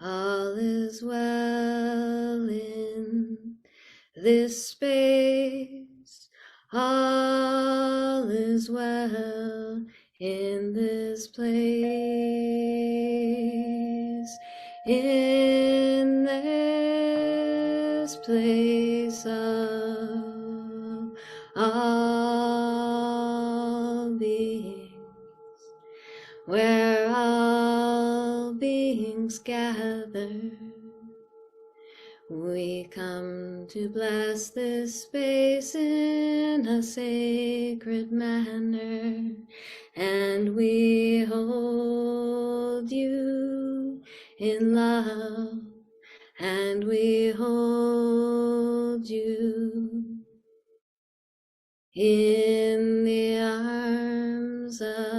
All is well in this space. All is well in this place. In this place of all beings, where all beings gather, we come to bless this space in a sacred manner, and we hold you in love, and we hold you in the arms of